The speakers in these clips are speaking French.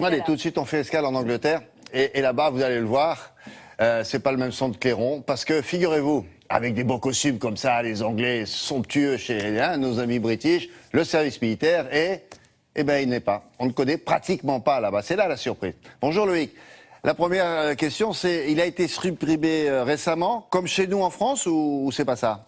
Allez, tout de suite, on fait escale en Angleterre. Et là-bas, vous allez le voir, c'est pas le même son de clairon. Parce que, figurez-vous, avec des beaux costumes comme ça, les Anglais somptueux chez nos amis british, le service militaire eh ben, il n'est pas. On ne connaît pratiquement pas là-bas. C'est là la surprise. Bonjour Loïc. La première question, c'est, il a été supprimé récemment, comme chez nous en France, ou c'est pas ça ?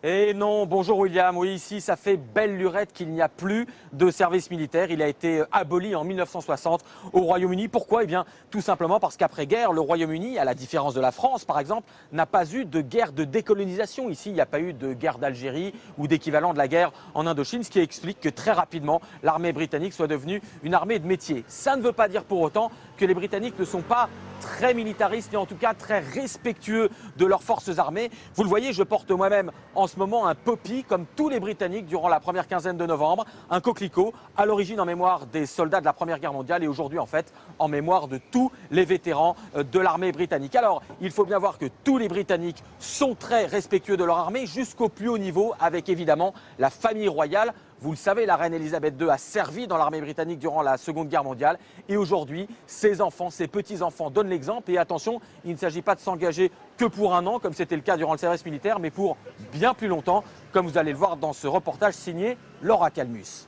Et non, bonjour William, oui, ici ça fait belle lurette qu'il n'y a plus de service militaire. Il a été aboli en 1960 au Royaume-Uni. Pourquoi? Eh bien, tout simplement parce qu'après-guerre, le Royaume-Uni, à la différence de la France par exemple, n'a pas eu de guerre de décolonisation. Ici, il n'y a pas eu de guerre d'Algérie ou d'équivalent de la guerre en Indochine, ce qui explique que très rapidement, l'armée britannique soit devenue une armée de métier. Ça ne veut pas dire pour autant que les Britanniques ne sont pas très militaristes et en tout cas très respectueux de leurs forces armées. Vous le voyez, je porte moi-même en ce moment un poppy, comme tous les Britanniques durant la première quinzaine de novembre, un coquelicot à l'origine en mémoire des soldats de la Première Guerre mondiale et aujourd'hui en fait en mémoire de tous les vétérans de l'armée britannique. Alors, il faut bien voir que tous les Britanniques sont très respectueux de leur armée jusqu'au plus haut niveau avec évidemment la famille royale. Vous le savez, la reine Elisabeth II a servi dans l'armée britannique durant la Seconde Guerre mondiale et aujourd'hui, ses enfants, ses petits-enfants donnent l'exemple. Et attention, il ne s'agit pas de s'engager que pour un an, comme c'était le cas durant le service militaire, mais pour bien plus longtemps, comme vous allez le voir dans ce reportage signé Laura Calmus.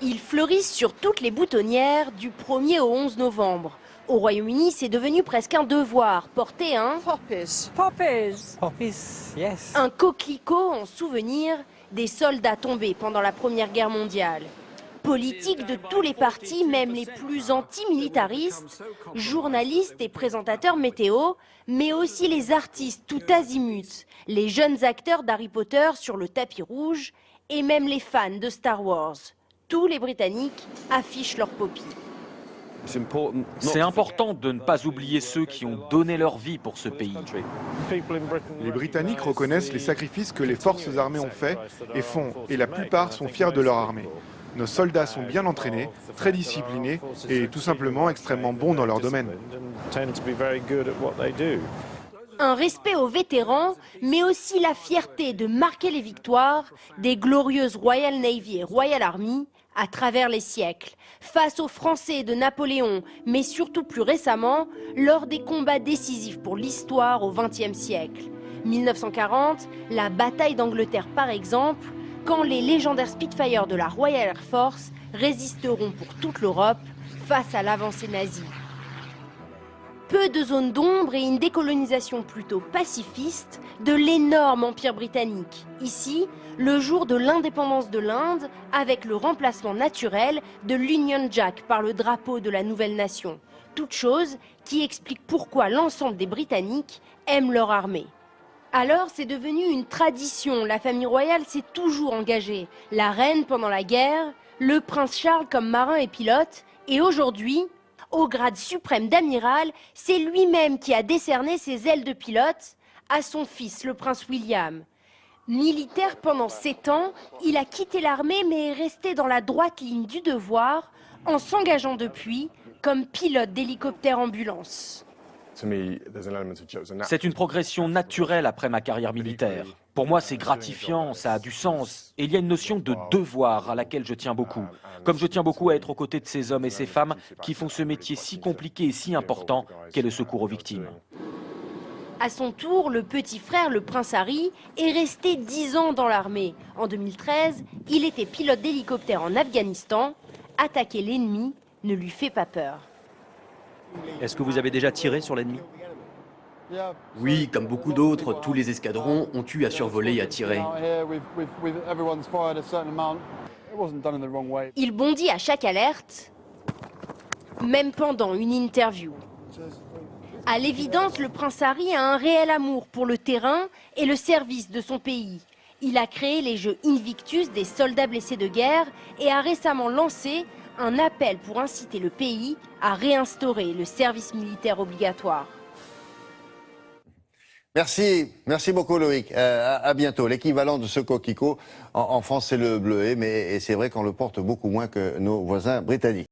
Ils fleurissent sur toutes les boutonnières du 1er au 11 novembre. Au Royaume-Uni, c'est devenu presque un devoir, porter un Yes. un coquelicot en souvenir des soldats tombés pendant la Première Guerre mondiale. Politiques de tous les partis, même les plus anti-militaristes, journalistes et présentateurs météo, mais aussi les artistes tout azimuts, les jeunes acteurs d'Harry Potter sur le tapis rouge et même les fans de Star Wars. Tous les Britanniques affichent leur poppy. C'est important de ne pas oublier ceux qui ont donné leur vie pour ce pays. Les Britanniques reconnaissent les sacrifices que les forces armées ont faits et font, et la plupart sont fiers de leur armée. Nos soldats sont bien entraînés, très disciplinés et tout simplement extrêmement bons dans leur domaine. Un respect aux vétérans, mais aussi la fierté de marquer les victoires des glorieuses Royal Navy et Royal Army à travers les siècles, face aux Français de Napoléon, mais surtout plus récemment, lors des combats décisifs pour l'histoire au XXe siècle. 1940, la bataille d'Angleterre par exemple, quand les légendaires Spitfire de la Royal Air Force résisteront pour toute l'Europe face à l'avancée nazie. Peu de zones d'ombre et une décolonisation plutôt pacifiste de l'énorme empire britannique. Ici, le jour de l'indépendance de l'Inde, avec le remplacement naturel de l'Union Jack par le drapeau de la nouvelle nation. Toute chose qui explique pourquoi l'ensemble des Britanniques aiment leur armée. Alors, c'est devenu une tradition. La famille royale s'est toujours engagée. La reine pendant la guerre, le prince Charles comme marin et pilote, et aujourd'hui, au grade suprême d'amiral, c'est lui-même qui a décerné ses ailes de pilote à son fils, le prince William. Militaire pendant 7 ans, il a quitté l'armée mais est resté dans la droite ligne du devoir en s'engageant depuis comme pilote d'hélicoptère ambulance. C'est une progression naturelle après ma carrière militaire. Pour moi, c'est gratifiant, ça a du sens. Et il y a une notion de devoir à laquelle je tiens beaucoup. Comme je tiens beaucoup à être aux côtés de ces hommes et ces femmes qui font ce métier si compliqué et si important qu'est le secours aux victimes. À son tour, le petit frère, le prince Harry, est resté 10 ans dans l'armée. En 2013, il était pilote d'hélicoptère en Afghanistan. Attaquer l'ennemi ne lui fait pas peur. Est-ce que vous avez déjà tiré sur l'ennemi? Oui, comme beaucoup d'autres, tous les escadrons ont eu à survoler et à tirer. Il bondit à chaque alerte, même pendant une interview. À l'évidence, le prince Harry a un réel amour pour le terrain et le service de son pays. Il a créé les Jeux Invictus des soldats blessés de guerre et a récemment lancé un appel pour inciter le pays à réinstaurer le service militaire obligatoire. Merci beaucoup Loïc. À bientôt. L'équivalent de ce coquelicot en France, c'est le bleuet, mais c'est vrai qu'on le porte beaucoup moins que nos voisins britanniques.